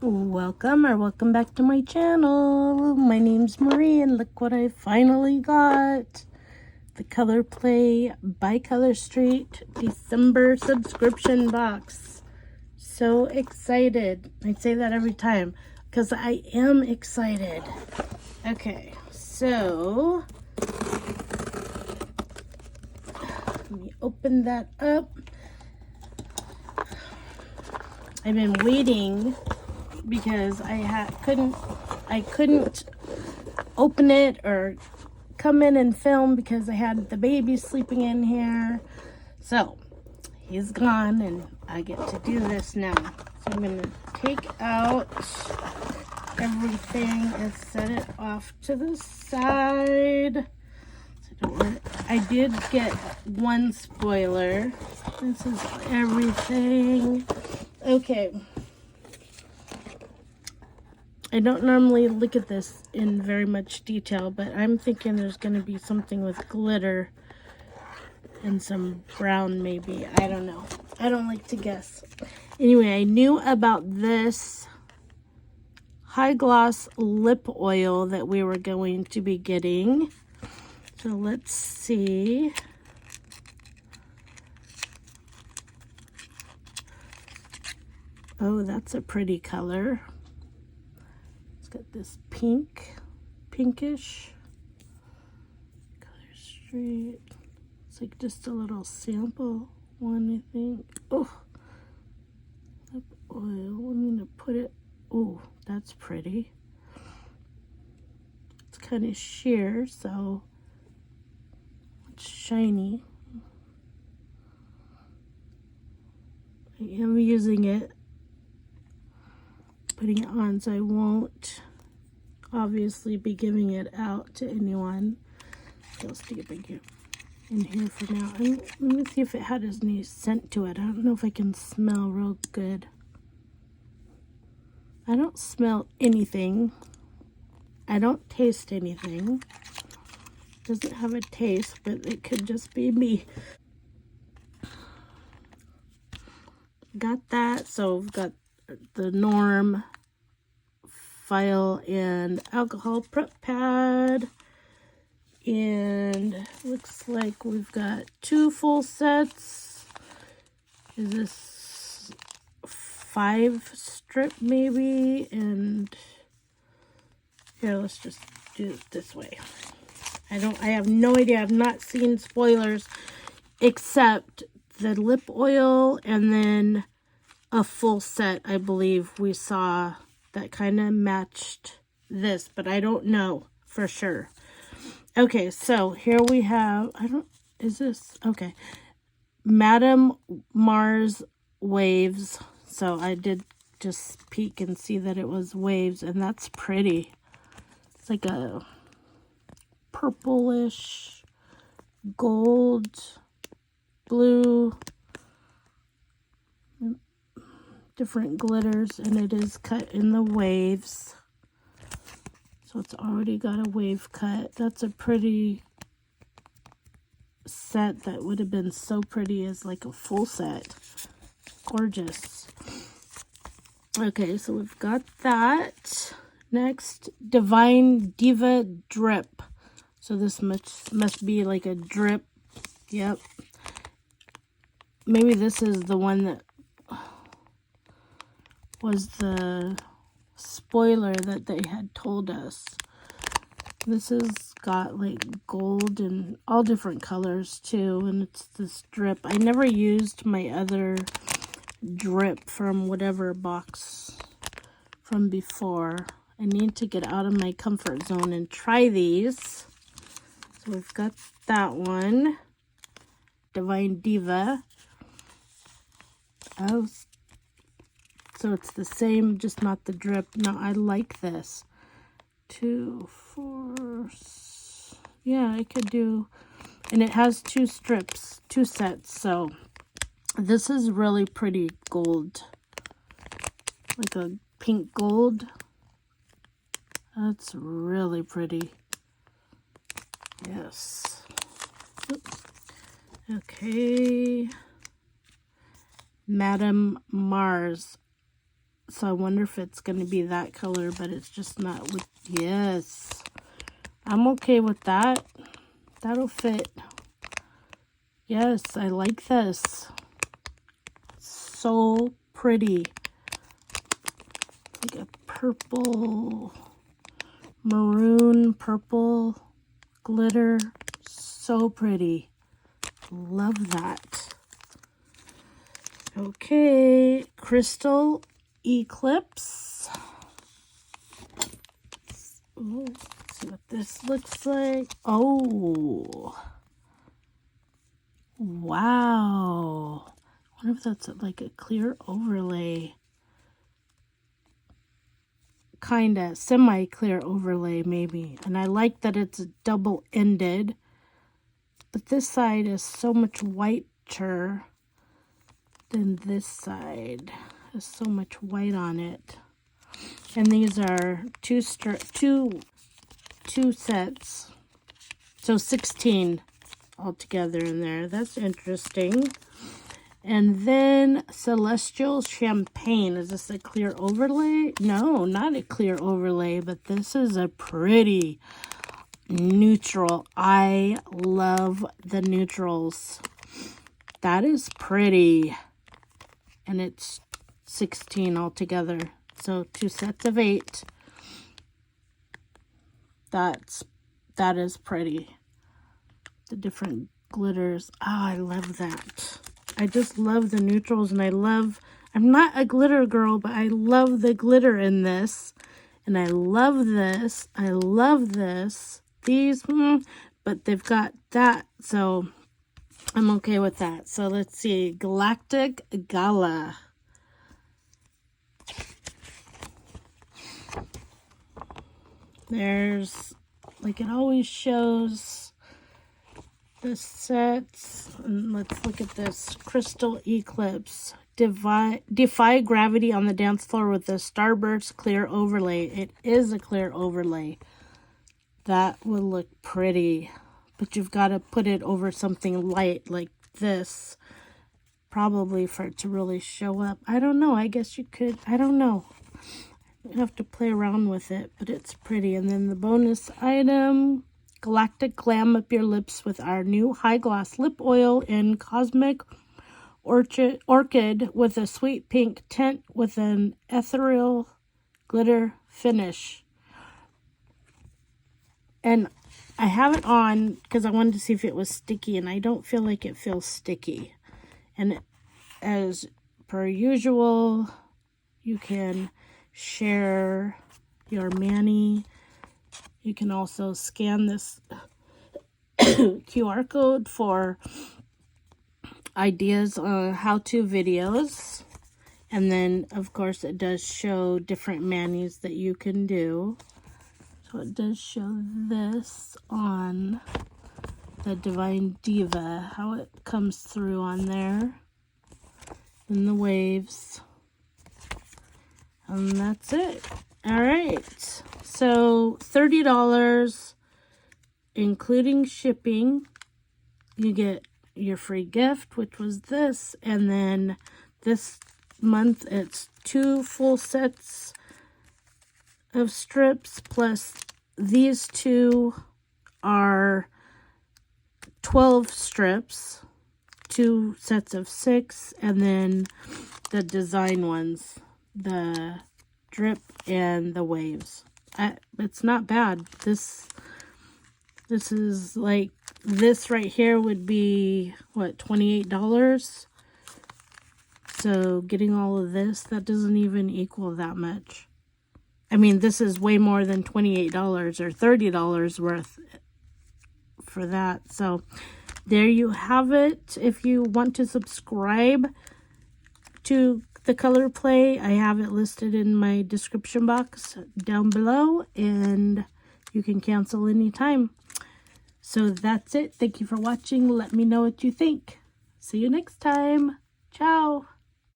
Welcome back to my channel. My name's Marie and look what I finally got. The Color Play by Color Street December subscription box. So excited. I say that every time because I am excited. Okay, so let me open that up. I've been waiting because I couldn't open it or come in and film because I had the baby sleeping in here. So he's gone and I get to do this now. So I'm gonna take out everything and set it off to the side. I did get one spoiler. This is everything. Okay. I don't normally look at this in very much detail, but I'm thinking there's going to be something with glitter and some brown maybe. I don't know. I don't like to guess. Anyway, I knew about this high gloss lip oil that we were going to be getting. So let's see. Oh, that's a pretty color. Got this pinkish Color Street. It's like just a little sample one, I think. Oh, lip oil. I'm gonna put it. Oh, that's pretty. It's kind of sheer, so it's shiny. I am using it, putting it on, so I won't obviously be giving it out to anyone. So I'll stick it in here for now. Let me see if it had any scent to it. I don't know if I can smell real good. I don't smell anything. I don't taste anything. It doesn't have a taste, but it could just be me. Got that. So we've got the Norm file and alcohol prep pad, and looks like we've got 2 full sets. Is this 5 strip maybe? And here, let's just do it this way. I have no idea. I've not seen spoilers except the lip oil and then a full set, I believe we saw that kind of matched this, but I don't know for sure. Okay, so here we have, is this, okay, Madame Mars Waves. So I did just peek and see that it was waves, and that's pretty. It's like a purplish, gold, blue, different glitters, and it is cut in the waves. So it's already got a wave cut. That's a pretty set. That would have been so pretty as like a full set. Gorgeous. Okay, so we've got that. Next, Divine Diva Drip. So this must be like a drip. Yep. Maybe this is the one that was the spoiler that they had told us. This has got like gold and all different colors too, and it's this drip. I never used my other drip from whatever box from before. I need to get out of my comfort zone and try these. So we've got that one, Divine Diva. Oh, so it's the same, just not the drip. No, I like this. 2, 4, yeah, I could do, and it has 2 strips, 2 sets. So this is really pretty gold, like a pink gold. That's really pretty. Yes. Oops. Okay. Madame Mars So I wonder if it's going to be that color, but it's just not. Yes. I'm okay with that. That'll fit. Yes, I like this. So pretty. Like a purple, maroon, purple glitter. So pretty. Love that. Okay, Crystal Eclipse. Ooh, let's see what this looks like. Oh. Wow. I wonder if that's like a clear overlay. Kinda semi-clear overlay maybe. And I like that it's double-ended. But this side is so much whiter than this side. There's so much white on it. And these are two sets. So 16 altogether in there. That's interesting. And then Celestial Champagne. Is this a clear overlay? No, not a clear overlay, but this is a pretty neutral. I love the neutrals. That is pretty. And it's 16 altogether. So 2 sets of 8. That is pretty. The different glitters. Oh, I love that. I just love the neutrals, and I'm not a glitter girl, but I love the glitter in this. And I love this. I love this. These, but they've got that, so I'm okay with that. So let's see. Galactic Gala. There's, like it always shows, the sets. And let's look at this. Crystal Eclipse. Defy gravity on the dance floor with the Starburst clear overlay. It is a clear overlay. That will look pretty. But you've got to put it over something light like this. Probably for it to really show up. I don't know. I guess you could. I don't know. You have to play around with it. But it's pretty. And then the bonus item. Galactic Glam Up Your Lips with our new High Gloss Lip Oil in Cosmic Orchid with a sweet pink tint with an ethereal glitter finish. And I have it on because I wanted to see if it was sticky, and I don't feel like it feels sticky. And as per usual, you can share your mani. You can also scan this QR code for ideas on how-to videos. And then, of course, it does show different manis that you can do. So it does show this on the Divine Diva, how it comes through on there. And the waves. And that's it. All right. So $30, including shipping. You get your free gift, which was this. And then this month, it's 2 full sets of strips, plus these 2 are 12 strips, 2 sets of 6, and then the design ones, the drip and the waves. It's not bad. This is like, this right here would be what, $28? So getting all of this, that doesn't even equal that much. I mean, this is way more than $28 or $30 worth for that. So there you have it. If you want to subscribe to the Color Play, I have it listed in my description box down below, and you can cancel anytime. So that's it. Thank you for watching. Let me know what you think. See you next time. Ciao.